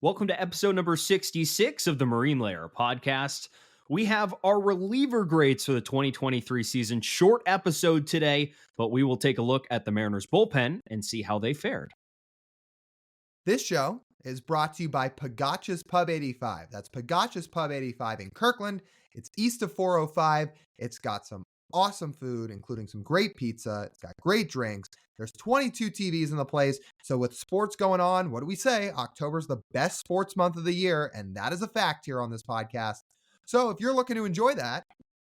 Welcome to episode number 66 of the Marine Layer podcast. We have our reliever grades for the 2023 season. Short episode today, but we will take a look at the Mariners bullpen and see how they fared. This show is brought to you by Pagotcha's Pub 85. That's Pagotcha's Pub 85 in Kirkland. It's east of 405. It's got some awesome food, including some great pizza. It's got great drinks. There's 22 TVs in the place. So with sports going on, what do we say? October's the best sports month of the year, and that is a fact here on this podcast. So if you're looking to enjoy that,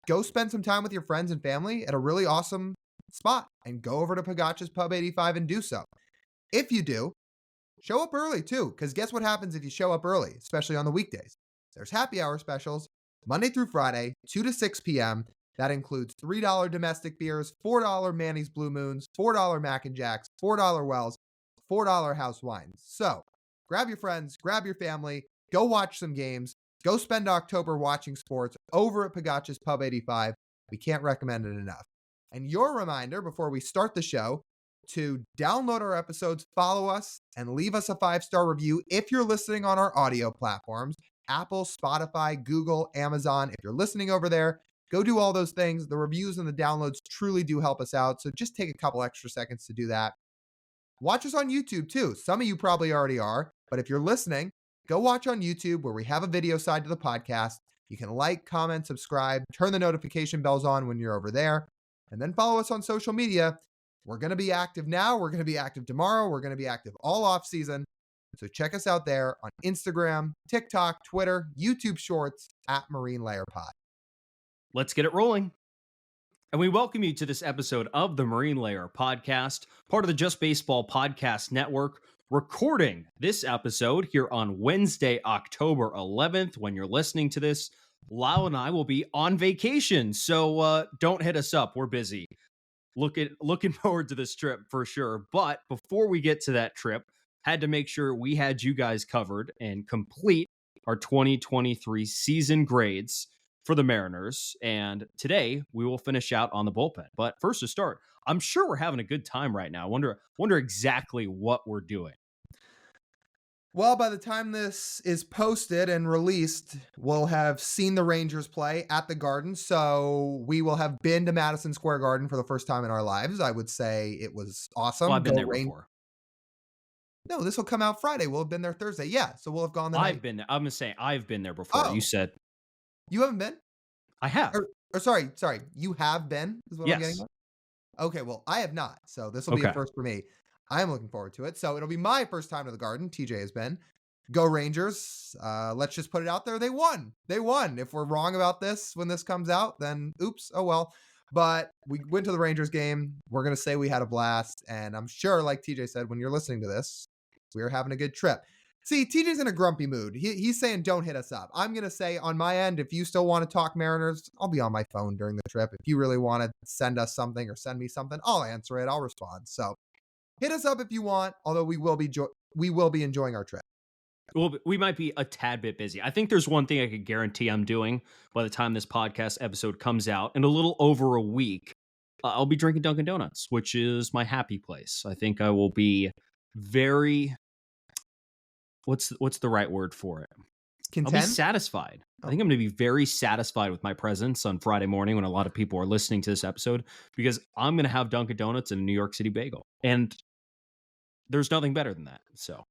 go spend some time with your friends and family at a really awesome spot and go over to Pagotcha's Pub 85 and do so. If you do, show up early too, because guess what happens if you show up early, especially on the weekdays? There's happy hour specials, Monday through Friday, 2 to 6 p.m. That includes $3 domestic beers, $4 Manny's Blue Moons, $4 Mac and Jacks, $4 Wells, $4 house wines. So grab your friends, grab your family, go watch some games, go spend October watching sports over at Pagotcha's Pub 85. We can't recommend it enough. And your reminder before we start the show to download our episodes, follow us, and leave us a 5-star review if you're listening on our audio platforms, Apple, Spotify, Google, Amazon. If you're listening over there, go do all those things. The reviews and the downloads truly do help us out, so just take a couple extra seconds to do that. Watch us on YouTube too. Some of you probably already are, but if you're listening, go watch on YouTube where we have a video side to the podcast. You can like, comment, subscribe, turn the notification bells on when you're over there, and then follow us on social media. We're going to be active now. We're going to be active tomorrow. We're going to be active all off season. So check us out there on Instagram, TikTok, Twitter, YouTube Shorts at Marine Layer Pod. Let's get it rolling. And we welcome you to this episode of the Marine Layer podcast, part of the Just Baseball Podcast Network, recording this episode here on Wednesday, October 11th. When you're listening to this, Lyle and I will be on vacation, so don't hit us up. We're busy. Looking forward to this trip for sure. But before we get to that trip, had to make sure we had you guys covered and complete our 2023 season grades for the Mariners. And today we will finish out on the bullpen. But first to start, I'm sure we're having a good time right now. I wonder exactly what we're doing. Well, by the time this is posted and released, we'll have seen the Rangers play at the Garden. So we will have been to Madison Square Garden for the first time in our lives. I would say it was awesome. Well, I've been there before. No, this will come out Friday. We'll have been there Thursday. Yeah, so we'll have gone the night. I've been there. I'm going to say I've been there before. Oh. You said. You haven't been? I have. Or sorry. You have been is what I'm Yes. getting at? Okay, well, I have not. So this will be a first for me. I'm looking forward to it. So it'll be my first time to the Garden. TJ has been. Go Rangers. Let's just put it out there. They won. If we're wrong about this when this comes out, then oops, oh well. But we went to the Rangers game. We're going to say we had a blast. And I'm sure, like TJ said, when you're listening to this, we are having a good trip. See, TJ's in a grumpy mood. He's saying, don't hit us up. I'm going to say on my end, if you still want to talk Mariners, I'll be on my phone during the trip. If you really want to send us something or send me something, I'll answer it. I'll respond. So hit us up if you want, although we will be enjoying our trip. Well, we might be a tad bit busy. I think there's one thing I could guarantee I'm doing by the time this podcast episode comes out. In a little over a week, I'll be drinking Dunkin' Donuts, which is my happy place. I think I will be very... What's the right word for it? Content? I'll be satisfied. I think I'm going to be very satisfied with my presence on Friday morning when a lot of people are listening to this episode, because I'm going to have Dunkin' Donuts and a New York City bagel. And there's nothing better than that. So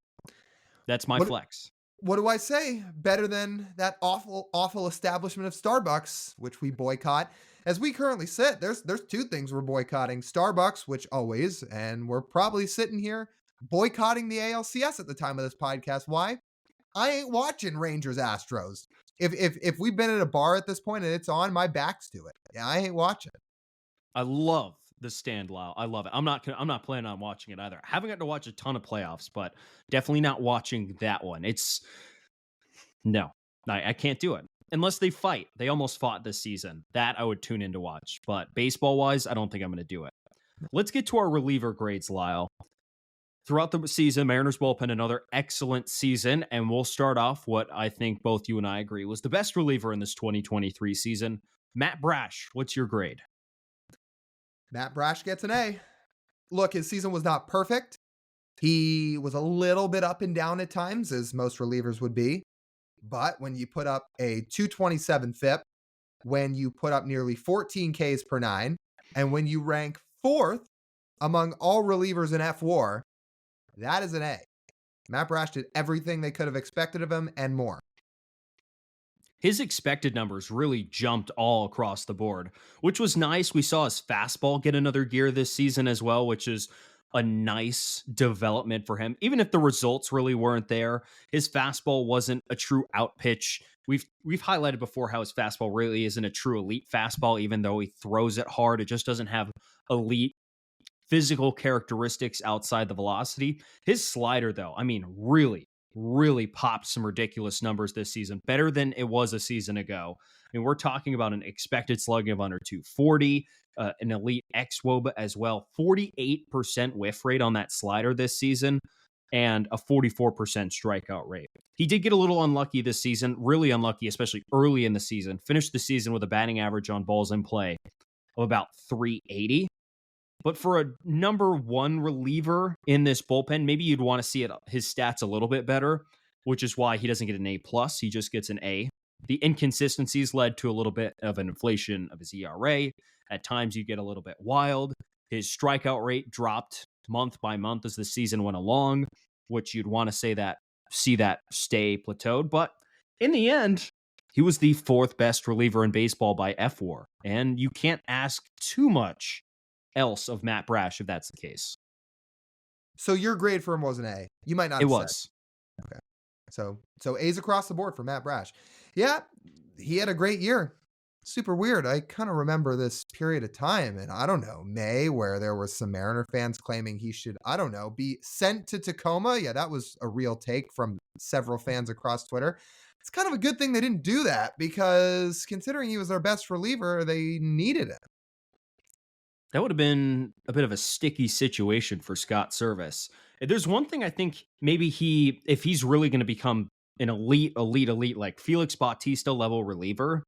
that's my flex. What do I say? Better than that awful establishment of Starbucks, which we boycott. As we currently sit, there's two things we're boycotting. Starbucks, which always, and we're probably sitting here boycotting the ALCS at the time of this podcast. Why? I ain't watching Rangers Astros. If we've been at a bar at this point and it's on, my back's to it. Yeah, I ain't watching. I love the stand, Lyle. I love it. I'm not planning on watching it either. I haven't got to watch a ton of playoffs, but definitely not watching that one. I can't do it unless they fight. They almost fought this season. That I would tune in to watch, but baseball wise, I don't think I'm going to do it. Let's get to our reliever grades, Lyle. Throughout the season, Mariners bullpen, another excellent season, and we'll start off what I think both you and I agree was the best reliever in this 2023 season, Matt Brash. What's your grade? Matt Brash gets an A. Look, his season was not perfect. He was a little bit up and down at times, as most relievers would be. But when you put up a 227 FIP, when you put up nearly 14 Ks per nine, and when you rank fourth among all relievers in F WAR, that is an A. Matt Brash did everything they could have expected of him and more. His expected numbers really jumped all across the board, which was nice. We saw his fastball get another gear this season as well, which is a nice development for him. Even if the results really weren't there, his fastball wasn't a true out pitch. We've highlighted before how his fastball really isn't a true elite fastball, even though he throws it hard. It just doesn't have elite physical characteristics outside the velocity. His slider, though, I mean, really popped some ridiculous numbers this season, better than it was a season ago. I mean, we're talking about an expected slugging of under 240, an elite xWOBA as well, 48% whiff rate on that slider this season, and a 44% strikeout rate. He did get a little unlucky this season, really unlucky, especially early in the season. Finished the season with a batting average on balls in play of about 380. But for a number one reliever in this bullpen, maybe you'd want to see his stats a little bit better, which is why he doesn't get an A plus. He just gets an A. The inconsistencies led to a little bit of an inflation of his ERA. At times you get a little bit wild. His strikeout rate dropped month by month as the season went along, which you'd want to see that stay plateaued. But in the end, he was the fourth best reliever in baseball by F WAR. And you can't ask too much else of Matt Brash if that's the case. So your grade for him was an A. You might not It have was. said. Okay. So A's across the board for Matt Brash. Yeah, he had a great year. Super weird. I kind of remember this period of time in, I don't know, May, where there was some Mariner fans claiming he should, I don't know, be sent to Tacoma. Yeah, that was a real take from several fans across Twitter. It's kind of a good thing they didn't do that, because considering he was their best reliever, they needed him. That would have been a bit of a sticky situation for Scott Service. There's one thing I think maybe if he's really going to become an elite, like Felix Bautista level reliever,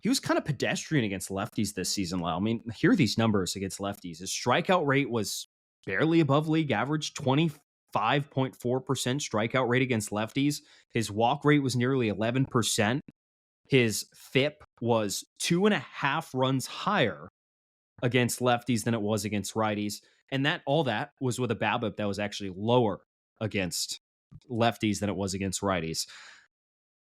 he was kind of pedestrian against lefties this season, Lyle. I mean, here are these numbers against lefties. His strikeout rate was barely above league average, 25.4% strikeout rate against lefties. His walk rate was nearly 11%. His FIP was 2.5 runs higher against lefties than it was against righties. And all that was with a BABIP that was actually lower against lefties than it was against righties.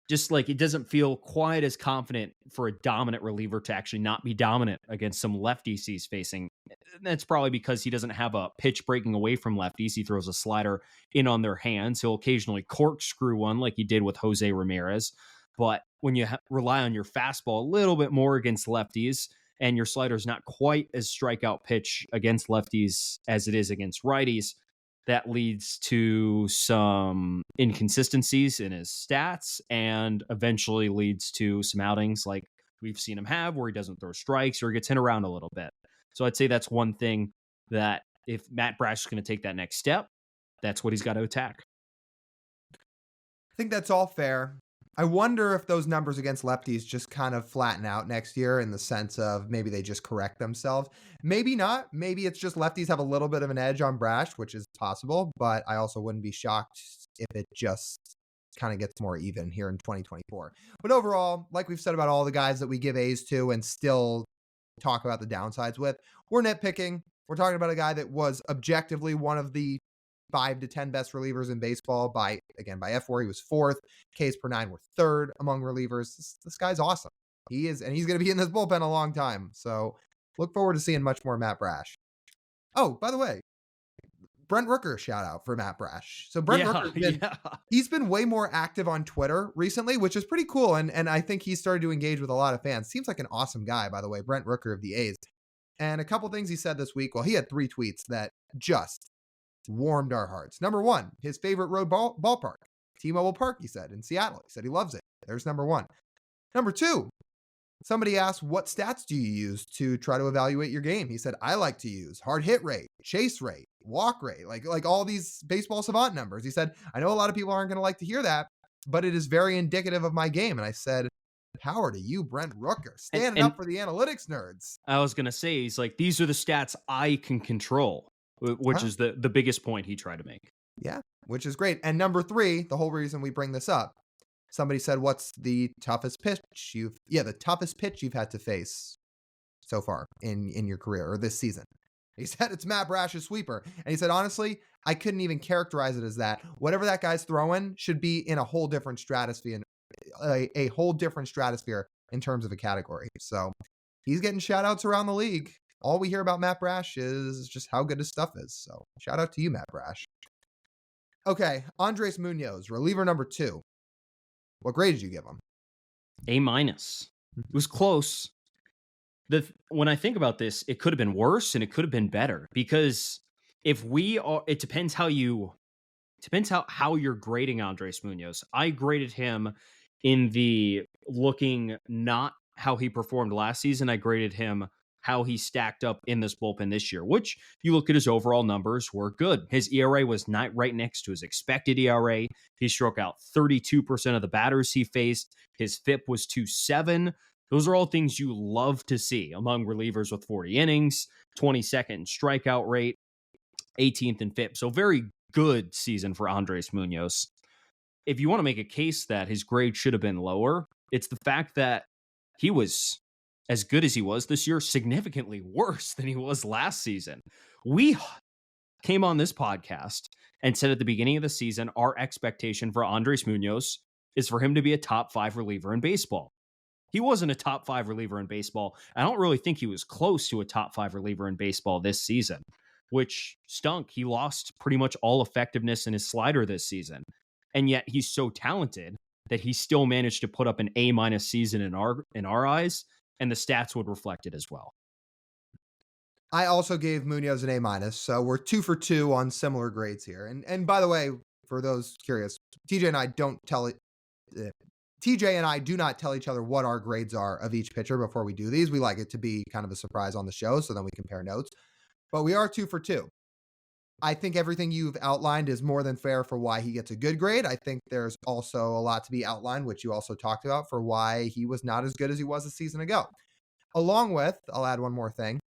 Just like it doesn't feel quite as confident for a dominant reliever to actually not be dominant against some lefties he's facing. That's probably because he doesn't have a pitch breaking away from lefties. He throws a slider in on their hands. He'll occasionally corkscrew one like he did with Jose Ramirez. But when you rely on your fastball a little bit more against lefties, and your slider's not quite as strikeout pitch against lefties as it is against righties, that leads to some inconsistencies in his stats and eventually leads to some outings like we've seen him have where he doesn't throw strikes or he gets hit around a little bit. So I'd say that's one thing that if Matt Brash is going to take that next step, that's what he's got to attack. I think that's all fair. I wonder if those numbers against lefties just kind of flatten out next year, in the sense of maybe they just correct themselves. Maybe not. Maybe it's just lefties have a little bit of an edge on Brash, which is possible, but I also wouldn't be shocked if it just kind of gets more even here in 2024. But overall, like we've said about all the guys that we give A's to and still talk about the downsides with, we're nitpicking. We're talking about a guy that was objectively one of the 5 to 10 best relievers in baseball by F WAR. He was fourth. Ks per nine were third among relievers. This guy's awesome. He is, and he's going to be in this bullpen a long time. So look forward to seeing much more Matt Brash. Oh, by the way, Brent Rooker shout out for Matt Brash. So Brent Rooker, he's been way more active on Twitter recently, which is pretty cool. And I think he started to engage with a lot of fans. Seems like an awesome guy, by the way, Brent Rooker of the A's. And a couple things he said this week. Well, he had 3 tweets that just warmed our hearts. Number 1, his favorite road ballpark, T-Mobile Park, he said, in Seattle. He said he loves it. There's number 1. Number 2, somebody asked, what stats do you use to try to evaluate your game? He said, I like to use hard hit rate, chase rate, walk rate, like all these baseball savant numbers. He said, I know a lot of people aren't going to like to hear that, but it is very indicative of my game. And I said, power to you, Brent Rooker, standing up for the analytics nerds. I was going to say, he's like, these are the stats I can control. which Wow. is the biggest point he tried to make. Yeah, which is great. And number 3, the whole reason we bring this up, somebody said, "What's the toughest pitch the toughest pitch you've had to face so far in your career or this season?" He said it's Matt Brash's sweeper. And he said, honestly, I couldn't even characterize it as that. Whatever that guy's throwing should be in a whole different stratosphere, a whole different stratosphere in terms of a category. So he's getting shout outs around the league. All we hear about Matt Brash is just how good his stuff is. So shout out to you, Matt Brash. Okay, Andres Munoz, reliever number 2. What grade did you give him? A minus. It was close. When I think about this, it could have been worse and it could have been better, because it depends how you're grading Andres Munoz. I graded him in the looking not how he performed last season. I graded him how he stacked up in this bullpen this year, which you look at his overall numbers were good. His ERA was not right next to his expected ERA. He struck out 32% of the batters he faced. His FIP was 2.7. Those are all things you love to see among relievers with 40 innings, 22nd strikeout rate, 18th in FIP. So very good season for Andres Munoz. If you want to make a case that his grade should have been lower, it's the fact that he was, as good as he was this year, significantly worse than he was last season. We came on this podcast and said at the beginning of the season, our expectation for Andres Munoz is for him to be a top 5 reliever in baseball. He wasn't a top 5 reliever in baseball. I don't really think he was close to a top 5 reliever in baseball this season, which stunk. He lost pretty much all effectiveness in his slider this season. And yet he's so talented that he still managed to put up an A- season in our eyes, and the stats would reflect it as well. I also gave Munoz an A-, so we're 2 for 2 on similar grades here. And by the way, for those curious, TJ and I do not tell each other what our grades are of each pitcher before we do these. We like it to be kind of a surprise on the show, so then we compare notes. But we are 2 for 2. I think everything you've outlined is more than fair for why he gets a good grade. I think there's also a lot to be outlined, which you also talked about, for why he was not as good as he was a season ago. Along with, I'll add one more thing,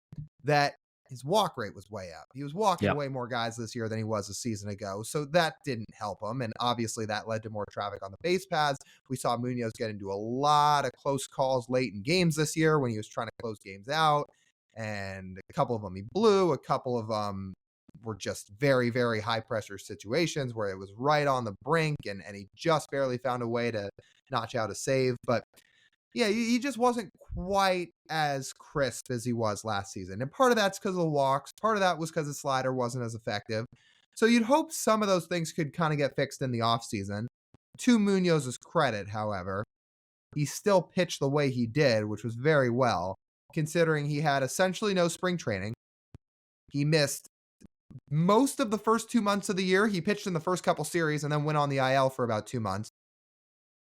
that his walk rate was way up. He was walking way more guys this year than he was a season ago. So that didn't help him. And obviously that led to more traffic on the base paths. We saw Munoz get into a lot of close calls late in games this year when he was trying to close games out. And a couple of them he blew. A couple of them were just very, very high pressure situations where it was right on the brink and he just barely found a way to notch out a save. But yeah, he just wasn't quite as crisp as he was last season. And part of that's because of the walks. Part of that was because his slider wasn't as effective. So you'd hope some of those things could kind of get fixed in the offseason. To Munoz's credit, however, he still pitched the way he did, which was very well, considering he had essentially no spring training. He missed most of the first 2 months of the year. He pitched in the first couple series and then went on the IL for about 2 months.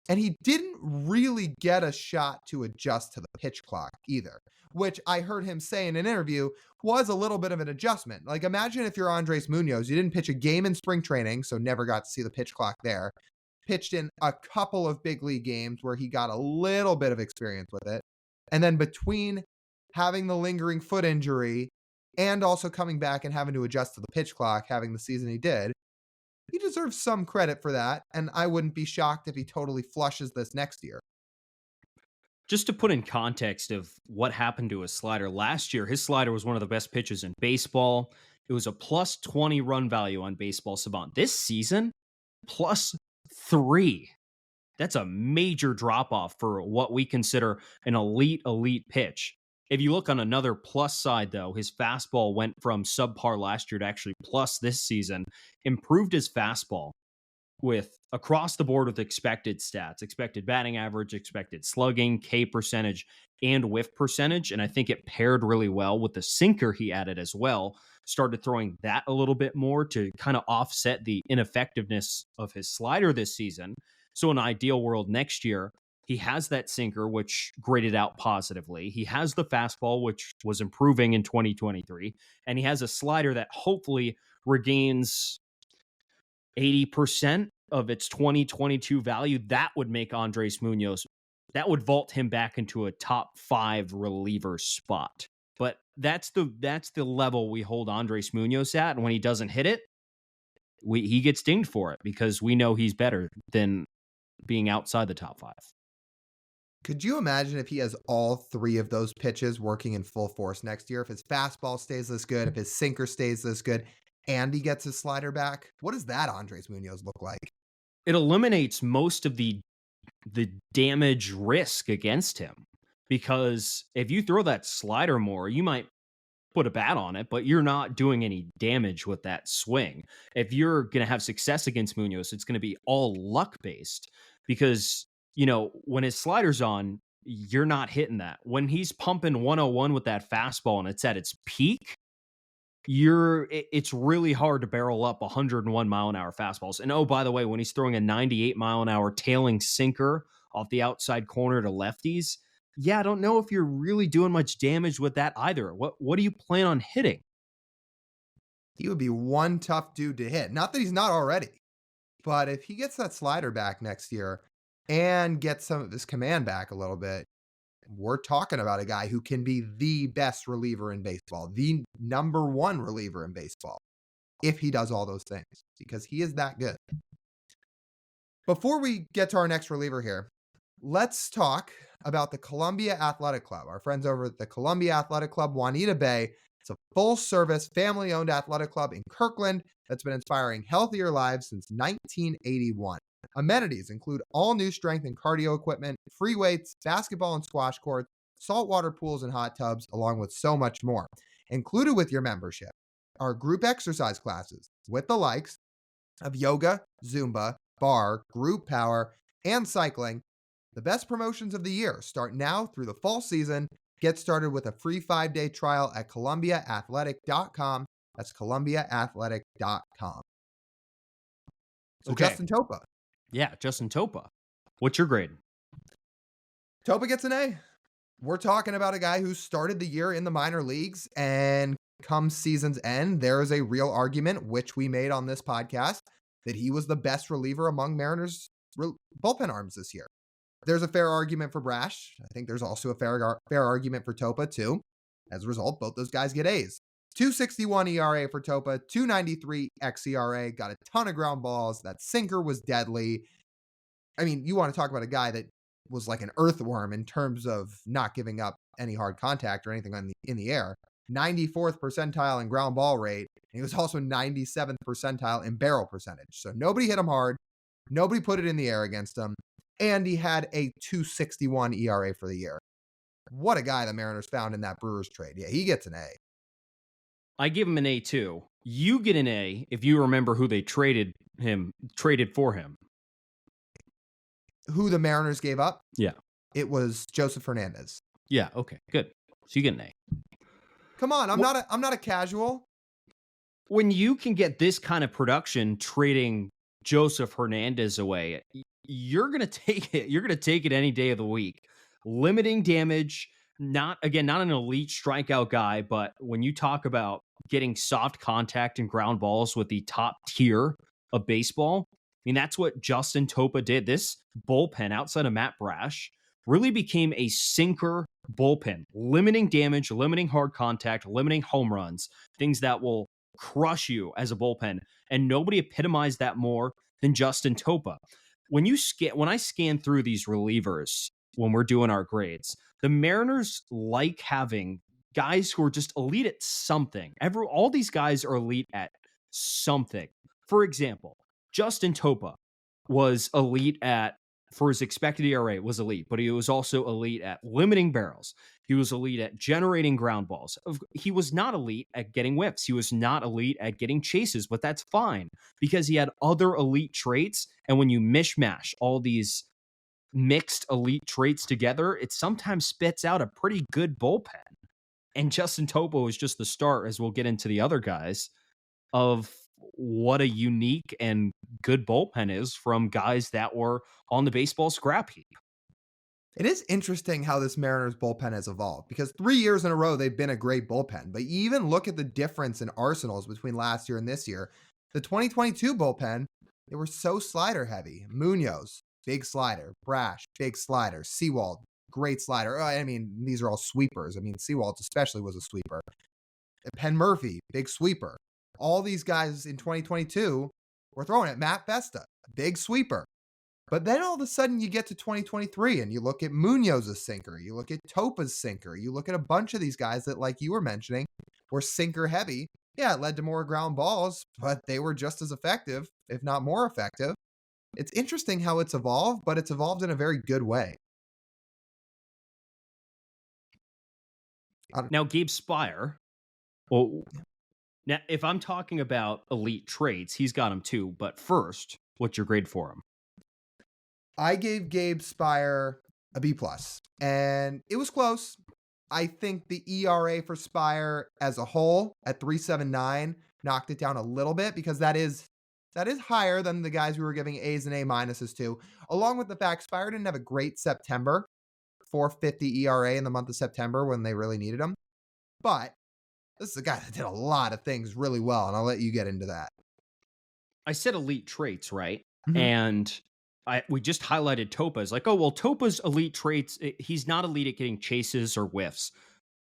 And he didn't really get a shot to adjust to the pitch clock either, which I heard him say in an interview was a little bit of an adjustment. Like, imagine if you're Andres Munoz, you didn't pitch a game in spring training, so never got to see the pitch clock there. Pitched in a couple of big league games where he got a little bit of experience with it. And then between having the lingering foot injury and also coming back and having to adjust to the pitch clock, having the season he did, he deserves some credit for that, and I wouldn't be shocked if he totally flushes this next year. Just to put in context of what happened to his slider last year, his slider was one of the best pitches in baseball. It was a plus 20 run value on Baseball Savant. This season, plus 3. That's a major drop off for what we consider an elite pitch. If you look on another plus side, though, his fastball went from subpar last year to actually plus this season, improved his fastball with across the board with expected stats, expected batting average, expected slugging, K percentage, and whiff percentage. And I think it paired really well with the sinker he added as well. Started throwing that a little bit more to kind of offset the ineffectiveness of his slider this season. So in an ideal world next year, he has that sinker, which graded out positively. He has the fastball, which was improving in 2023. And he has a slider that hopefully regains 80% of its 2022 value. That would make Andres Munoz, that would vault him back into a top 5 reliever spot. But that's the level we hold Andres Munoz at, and when he doesn't hit it, he gets dinged for it because we know he's better than being outside the top 5. Could you imagine if he has all three of those pitches working in full force next year? If his fastball stays this good, if his sinker stays this good, and he gets his slider back? What does that Andres Munoz look like? It eliminates most of the damage risk against him because if you throw that slider more, you might put a bat on it, but you're not doing any damage with that swing. If you're going to have success against Munoz, it's going to be all luck based because, when his slider's on, you're not hitting that. When he's pumping 101 with that fastball and it's at its peak, it's really hard to barrel up 101 mile an hour fastballs. And oh, by the way, when he's throwing a 98 mile an hour tailing sinker off the outside corner to lefties, yeah, I don't know if you're really doing much damage with that either. What do you plan on hitting? He would be one tough dude to hit. Not that he's not already, but if he gets that slider back next year and gets some of his command back a little bit, we're talking about a guy who can be the best reliever in baseball, the number one reliever in baseball, if he does all those things, because he is that good. Before we get to our next reliever here, let's talk about the Columbia Athletic Club. Our friends over at the Columbia Athletic Club, Juanita Bay. It's a full-service, family-owned athletic club in Kirkland that's been inspiring healthier lives since 1981. Amenities include all new strength and cardio equipment, free weights, basketball and squash courts, saltwater pools and hot tubs, along with so much more. Included with your membership are group exercise classes with the likes of yoga, Zumba, bar, group power, and cycling. The best promotions of the year start now through the fall season. Get started with a free 5-day trial at ColumbiaAthletic.com. That's ColumbiaAthletic.com. So Okay. Justin Topa. Yeah, Justin Topa. What's your grade? Topa gets an A. We're talking about a guy who started the year in the minor leagues, and come season's end, there is a real argument, which we made on this podcast, that he was the best reliever among Mariners bullpen arms this year. There's a fair argument for Brash. I think there's also a fair argument for Topa too. As a result, both those guys get A's. 2.61 ERA for Topa, 2.93 xERA, got a ton of ground balls. That sinker was deadly. I mean, you want to talk about a guy that was like an earthworm in terms of not giving up any hard contact or anything in the air. 94th percentile in ground ball rate. And he was also 97th percentile in barrel percentage. So nobody hit him hard. Nobody put it in the air against him. And he had a 2.61 ERA for the year. What a guy the Mariners found in that Brewers trade. Yeah, he gets an A. I give him an A too. You get an A if you remember who they traded for him. Who the Mariners gave up? Yeah. It was Joseph Hernandez. Yeah, okay, good. So you get an A. Come on, I'm not a casual. When you can get this kind of production trading Joseph Hernandez away, you're going to take it. You're going to take it any day of the week. Limiting damage, not an elite strikeout guy, but when you talk about getting soft contact and ground balls with the top tier of baseball, I mean, that's what Justin Topa did. This bullpen outside of Matt Brash really became a sinker bullpen, limiting damage, limiting hard contact, limiting home runs, things that will crush you as a bullpen. And nobody epitomized that more than Justin Topa. When I scan through these relievers when we're doing our grades, the Mariners like having guys who are just elite at something. All these guys are elite at something. For example, Justin Topa was elite for his expected ERA was elite, but he was also elite at limiting barrels. He was elite at generating ground balls. He was not elite at getting whiffs. He was not elite at getting chases, but that's fine because he had other elite traits. And when you mishmash all these mixed elite traits together, it sometimes spits out a pretty good bullpen. And Justin Topa was just the start, as we'll get into the other guys, of what a unique and good bullpen is from guys that were on the baseball scrap heap. It is interesting how this Mariners bullpen has evolved because 3 years in a row, they've been a great bullpen. But you even look at the difference in arsenals between last year and this year. The 2022 bullpen, they were so slider heavy. Munoz, big slider. Brash, big slider. Sewald, great slider. I mean, these are all sweepers. I mean, Seawald especially was a sweeper. Penn Murphy, big sweeper. All these guys in 2022 were throwing it. Matt Festa, big sweeper. But then all of a sudden you get to 2023 and you look at Munoz's sinker, you look at Topa's sinker, you look at a bunch of these guys that, like you were mentioning, were sinker heavy. Yeah, it led to more ground balls, but they were just as effective, if not more effective. It's interesting how it's evolved, but it's evolved in a very good way. Now, Gabe Spire, well, now if I'm talking about elite traits, he's got them too. But first, what's your grade for him? I gave Gabe Spire a B+, and it was close. I think the ERA for Spire as a whole at 3.79 knocked it down a little bit because that is higher than the guys we were giving A's and A- to, along with the fact Spire didn't have a great September, 4.50 ERA in the month of September when they really needed him. But this is a guy that did a lot of things really well, and I'll let you get into that. I said elite traits, right? Mhm. And we just highlighted Topa's like, oh, well, Topa's elite traits, he's not elite at getting chases or whiffs.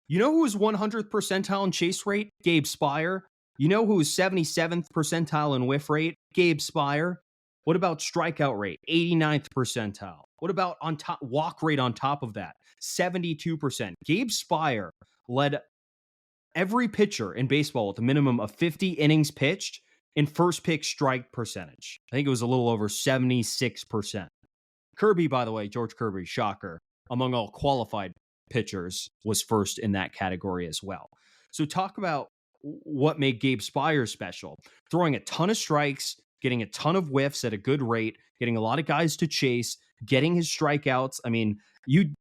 You know who was 100th percentile in chase rate? Gabe Spire. You know who was 77th percentile in whiff rate? Gabe Spire. What about strikeout rate? 89th percentile. What about on top walk rate on top of that? 72%. Gabe Spire led every pitcher in baseball with a minimum of 50 innings pitched in first pick strike percentage. I think it was a little over 76%. Kirby, by the way, George Kirby, shocker, among all qualified pitchers, was first in that category as well. So talk about what made Gabe Spire special. Throwing a ton of strikes, getting a ton of whiffs at a good rate, getting a lot of guys to chase, getting his strikeouts. I mean, you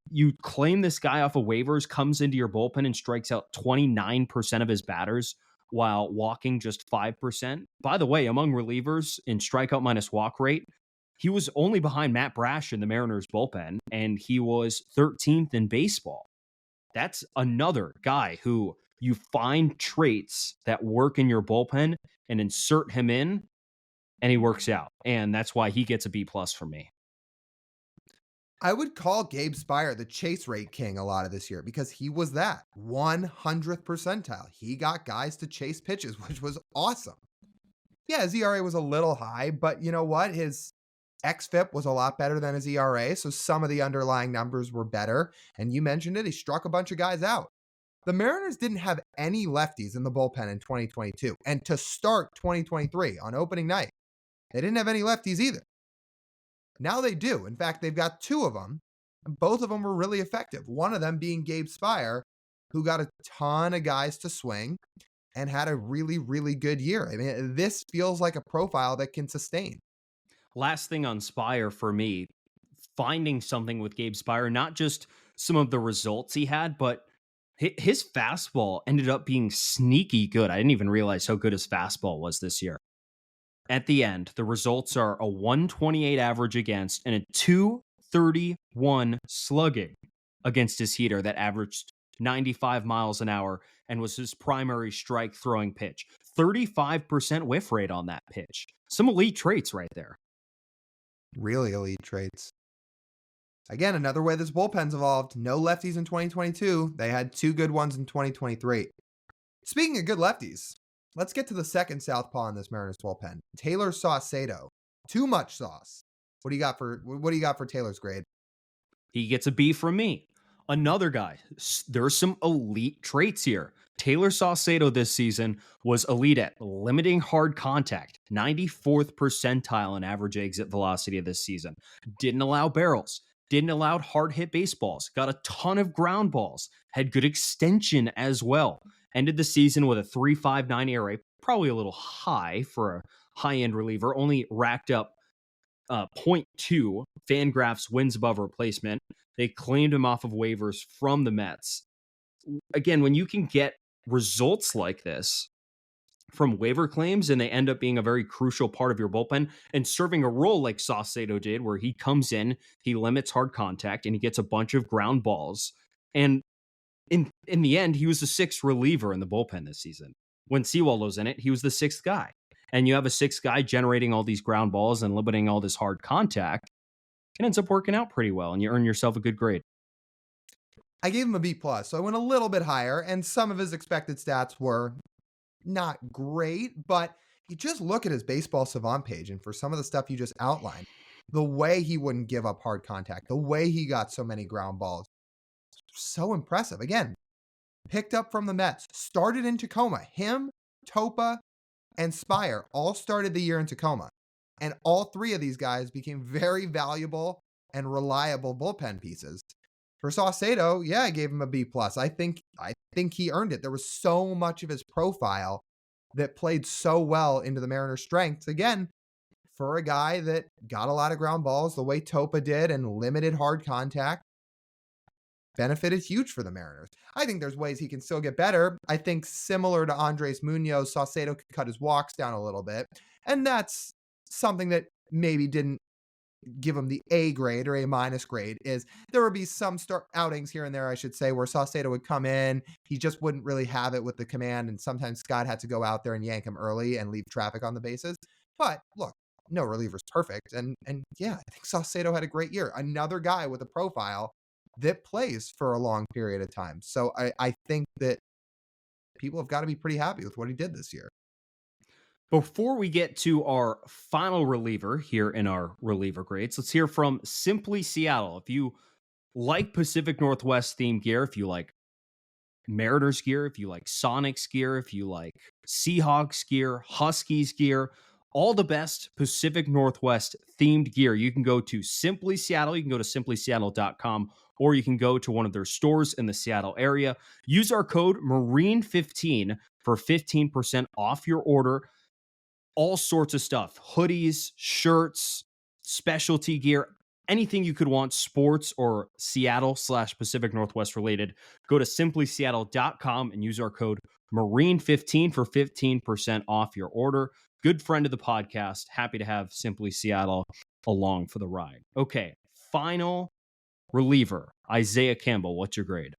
claim this guy off of waivers, comes into your bullpen and strikes out 29% of his batters while walking just 5%. By the way, among relievers in strikeout minus walk rate, he was only behind Matt Brash in the Mariners bullpen, and he was 13th in baseball. That's another guy who you find traits that work in your bullpen and insert him in, and he works out. And that's why he gets a B+ from me. I would call Gabe Spire the chase rate king a lot of this year because he was that 100th percentile. He got guys to chase pitches, which was awesome. Yeah, his ERA was a little high, but you know what? His xFIP was a lot better than his ERA, so some of the underlying numbers were better. And you mentioned it, he struck a bunch of guys out. The Mariners didn't have any lefties in the bullpen in 2022. And to start 2023 on opening night, they didn't have any lefties either. Now they do. In fact, they've got two of them, and both of them were really effective. One of them being Gabe Spire, who got a ton of guys to swing and had a really, really good year. I mean, this feels like a profile that can sustain. Last thing on Spire for me, finding something with Gabe Spire, not just some of the results he had, but his fastball ended up being sneaky good. I didn't even realize how good his fastball was this year. At the end, the results are a 128 average against and a 231 slugging against his heater that averaged 95 miles an hour and was his primary strike throwing pitch. 35% whiff rate on that pitch. Some elite traits right there. Really elite traits. Again, another way this bullpen's evolved. No lefties in 2022. They had two good ones in 2023. Speaking of good lefties, let's get to the second southpaw in this Mariners bullpen. Taylor Saucedo. Too much sauce. What do you got for Taylor's grade? He gets a B from me. Another guy. There's some elite traits here. Taylor Saucedo this season was elite at limiting hard contact, 94th percentile in average exit velocity of this season. Didn't allow barrels, didn't allow hard hit baseballs, got a ton of ground balls, had good extension as well. Ended the season with a 3.59 ERA, probably a little high for a high-end reliever, only racked up 0.2 Fangraphs wins above replacement. They claimed him off of waivers from the Mets. Again, when you can get results like this from waiver claims and they end up being a very crucial part of your bullpen and serving a role like Saucedo did, where he comes in, he limits hard contact, and he gets a bunch of ground balls. And in the end, he was the sixth reliever in the bullpen this season. When Seawald was in it, he was the sixth guy. And you have a sixth guy generating all these ground balls and limiting all this hard contact. It ends up working out pretty well, and you earn yourself a good grade. I gave him a B plus, so I went a little bit higher, and some of his expected stats were not great, but you just look at his baseball savant page, and for some of the stuff you just outlined, the way he wouldn't give up hard contact, the way he got so many ground balls, so impressive. Again, picked up from the Mets, started in Tacoma. Him, Topa, and Spire all started the year in Tacoma. And all three of these guys became very valuable and reliable bullpen pieces. For Saucedo, yeah, I gave him a B plus. I think he earned it. There was so much of his profile that played so well into the Mariners' strengths. Again, for a guy that got a lot of ground balls the way Topa did and limited hard contact, benefited huge for the Mariners. I think there's ways he can still get better. I think similar to Andres Munoz, Saucedo could cut his walks down a little bit. And that's something that maybe didn't give him the A grade or A minus grade. Is there would be some start outings here and there, I should say, where Saucedo would come in. He just wouldn't really have it with the command. And sometimes Scott had to go out there and yank him early and leave traffic on the bases. But look, no reliever's perfect. And yeah, I think Saucedo had a great year. Another guy with a profile that plays for a long period of time. So I think that people have got to be pretty happy with what he did this year. Before we get to our final reliever here in our reliever grades, let's hear from Simply Seattle. If you like Pacific Northwest themed gear, if you like Mariners gear, if you like Sonics gear, if you like Seahawks gear, Huskies gear, all the best Pacific Northwest themed gear, you can go to Simply Seattle. You can go to simplyseattle.com, or you can go to one of their stores in the Seattle area. Use our code Marine15 for 15% off your order. All sorts of stuff, hoodies, shirts, specialty gear, anything you could want, sports or Seattle/Pacific Northwest related. Go to simplyseattle.com and use our code Marine15 for 15% off your order. Good friend of the podcast. Happy to have Simply Seattle along for the ride. Okay, final reliever, Isaiah Campbell. What's your grade?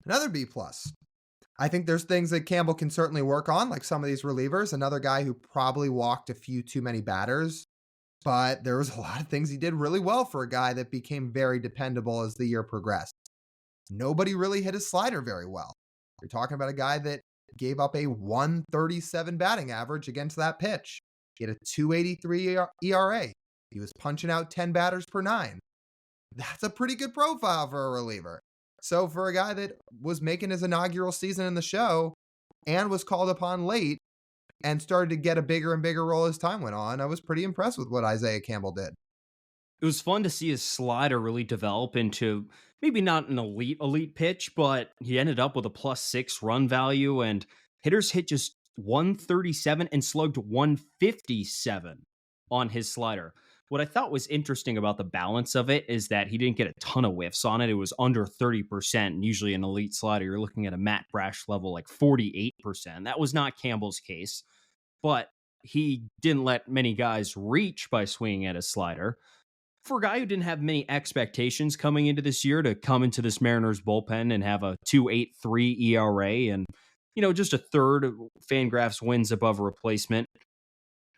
Another B plus. I think there's things that Campbell can certainly work on, like some of these relievers. Another guy who probably walked a few too many batters, but there was a lot of things he did really well for a guy that became very dependable as the year progressed. Nobody really hit his slider very well. You're talking about a guy that gave up a 137 batting average against that pitch. He had a 283 ERA. He was punching out 10 batters per nine. That's a pretty good profile for a reliever. So for a guy that was making his inaugural season in the show and was called upon late and started to get a bigger and bigger role as time went on, I was pretty impressed with what Isaiah Campbell did. It was fun to see his slider really develop into maybe not an elite pitch, but he ended up with a +6 run value, and hitters hit just 137 and slugged 157 on his slider. What I thought was interesting about the balance of it is that he didn't get a ton of whiffs on it. It was under 30%. And usually an elite slider, you're looking at a Matt Brash level like 48%. That was not Campbell's case, but he didn't let many guys reach by swinging at his slider. For a guy who didn't have many expectations coming into this year, to come into this Mariners bullpen and have a 2.83 ERA and, just a third of Fangraphs wins above a replacement,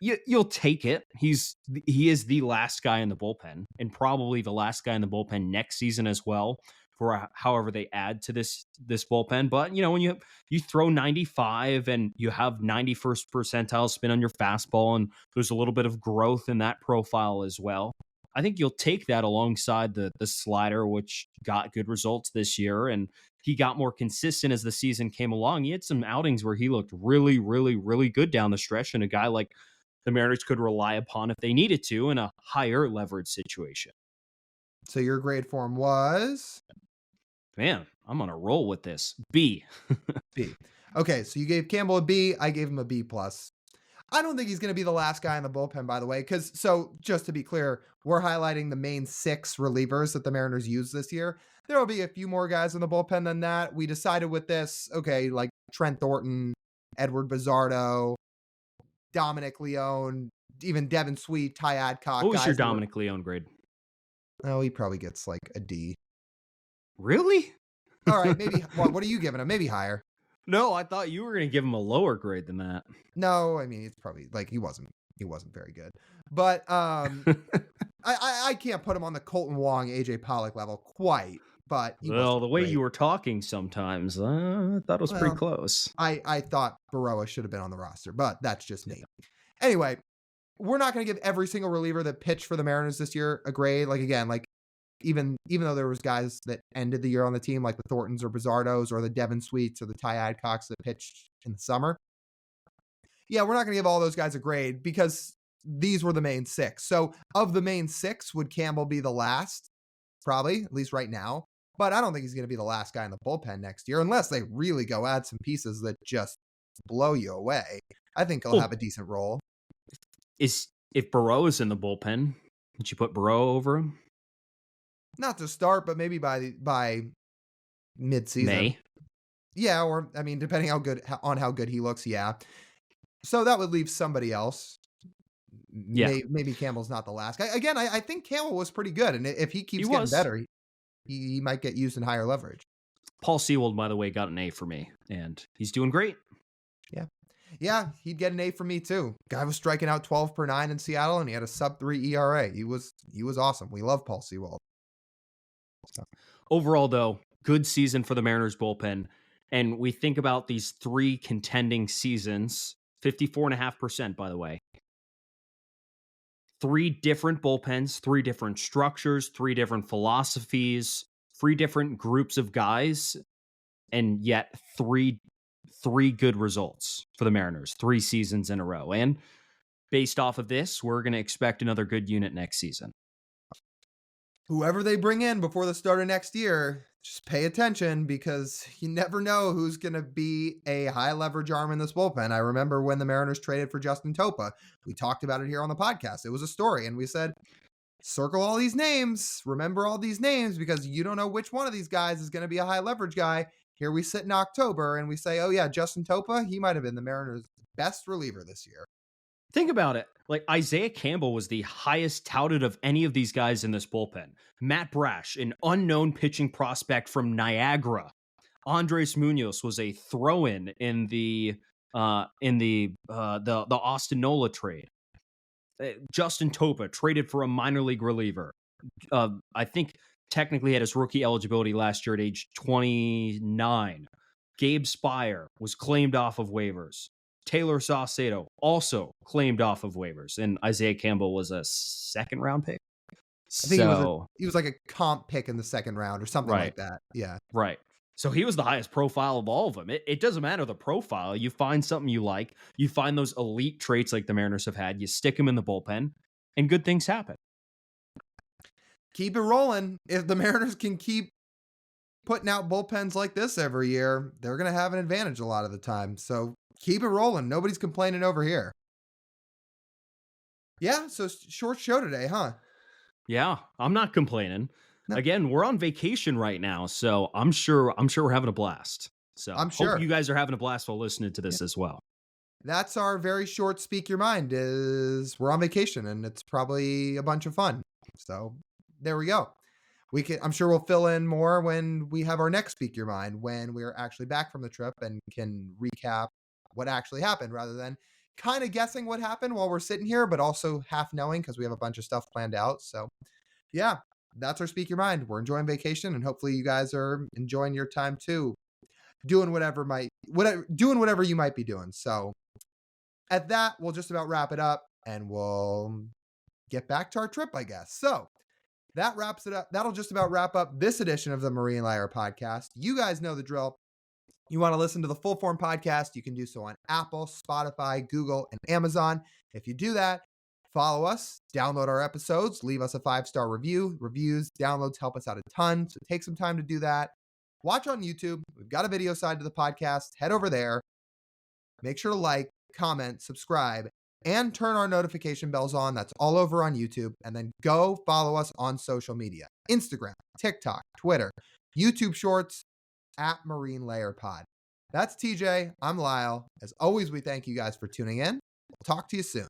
you'll take it. He is the last guy in the bullpen, and probably the last guy in the bullpen next season as well, for however they add to this bullpen. But when you throw 95 and you have 91st percentile spin on your fastball, and there's a little bit of growth in that profile as well, I think you'll take that alongside the slider, which got good results this year, and he got more consistent as the season came along. He had some outings where he looked really, really, really good down the stretch, and a guy like the Mariners could rely upon if they needed to in a higher leverage situation. So your grade for him was? Man, I'm on a roll with this. B. B. Okay, so you gave Campbell a B. I gave him a B plus. I don't think he's going to be the last guy in the bullpen, by the way, so just to be clear, we're highlighting the main 6 relievers that the Mariners used this year. There will be a few more guys in the bullpen than that. We decided with this, okay, like Trent Thornton, Edward Bizardo, Dominic Leone, even Devin Sweet, Ty Adcock. What was your Dominic Leone grade? Oh, he probably gets like a D. Really? All right, maybe. What are you giving him? Maybe higher. No, I thought you were going to give him a lower grade than that. No, I mean, it's probably like he wasn't very good. But I can't put him on the Colton Wong, AJ Pollock level quite, but he Well, wasn't the way great. you were talking sometimes, I thought it was pretty Well, close. I thought Baroa should have been on the roster, but that's just me. Anyway, we're not going to give every single reliever that pitched for the Mariners this year a grade. Like again, like even though there was guys that ended the year on the team, like the Thorntons or Bizardos or the Devin Sweets or the Ty Adcocks that pitched in the summer. Yeah, we're not going to give all those guys a grade because these were the main six. So of the main six, would Campbell be the last? Probably, at least right now. But I don't think he's going to be the last guy in the bullpen next year unless they really go add some pieces that just blow you away. I think he'll Oh, have a decent role. If Burrow is in the bullpen, would you put Burrow over him? Not to start, but maybe by mid-season. May. Yeah, or I mean, depending on how good he looks, yeah. So that would leave somebody else. Yeah, Maybe Campbell's not the last guy. Again, I think Campbell was pretty good, and if he he keeps getting was. better, he might get used in higher leverage. Paul Sewald, by the way, got an A for me, and he's doing great. Yeah, he'd get an A from me too. Guy was striking out 12 per 9 in Seattle, and he had a sub-3 ERA. He was awesome. We love Paul Sewald. So. Overall, though, good season for the Mariners bullpen. And we think about these three contending seasons, 54.5%, by the way. Three different bullpens, three different structures, three different philosophies, three different groups of guys, and yet three good results for the Mariners, 3 seasons in a row. And based off of this, we're going to expect another good unit next season. Whoever they bring in before the start of next year, just pay attention because you never know who's going to be a high leverage arm in this bullpen. I remember when the Mariners traded for Justin Topa. We talked about it here on the podcast. It was a story, and we said, circle all these names, remember all these names, because you don't know which one of these guys is going to be a high leverage guy. Here we sit in October, and we say, oh yeah, Justin Topa, he might have been the Mariners' best reliever this year. Think about it. Like Isaiah Campbell was the highest touted of any of these guys in this bullpen. Matt Brash, an unknown pitching prospect from Niagara. Andres Munoz was a throw-in in the Austin Nola trade. Justin Topa traded for a minor league reliever. I think technically had his rookie eligibility last year at age 29. Gabe Spire was claimed off of waivers. Taylor Saucedo also claimed off of waivers, and Isaiah Campbell was a second round pick. I think he was like a comp pick in the second round or something like that. Yeah. Right. So he was the highest profile of all of them. It doesn't matter the profile. You find something you like, you find those elite traits like the Mariners have had, you stick them in the bullpen, and good things happen. Keep it rolling. If the Mariners can keep putting out bullpens like this every year, they're going to have an advantage a lot of the time. So keep it rolling. Nobody's complaining over here. Yeah, so short show today, huh? Yeah, I'm not complaining. No. Again, we're on vacation right now, so I'm sure we're having a blast. So I'm sure hope you guys are having a blast while listening to this as well. That's our very short Speak Your Mind. Is we're on vacation and it's probably a bunch of fun. So there we go. I'm sure we'll fill in more when we have our next Speak Your Mind, when we're actually back from the trip and can recap what actually happened rather than kind of guessing what happened while we're sitting here, but also half knowing because we have a bunch of stuff planned out. So yeah, that's our Speak Your Mind. We're enjoying vacation and hopefully you guys are enjoying your time too, doing whatever you might be doing. So at that, we'll just about wrap it up and we'll get back to our trip, I guess. So that wraps it up. That'll just about wrap up this edition of the Marine Layer podcast. You guys know the drill. You want to listen to the full form podcast, you can do so on Apple, Spotify, Google, and Amazon. If you do that, follow us, download our episodes, leave us a 5-star review. Reviews, downloads help us out a ton. So take some time to do that. Watch on YouTube. We've got a video side to the podcast. Head over there. Make sure to like, comment, subscribe, and turn our notification bells on. That's all over on YouTube. And then go follow us on social media. Instagram, TikTok, Twitter, YouTube Shorts, at Marine Layer Pod. That's TJ. I'm Lyle. As always, we thank you guys for tuning in. We'll talk to you soon.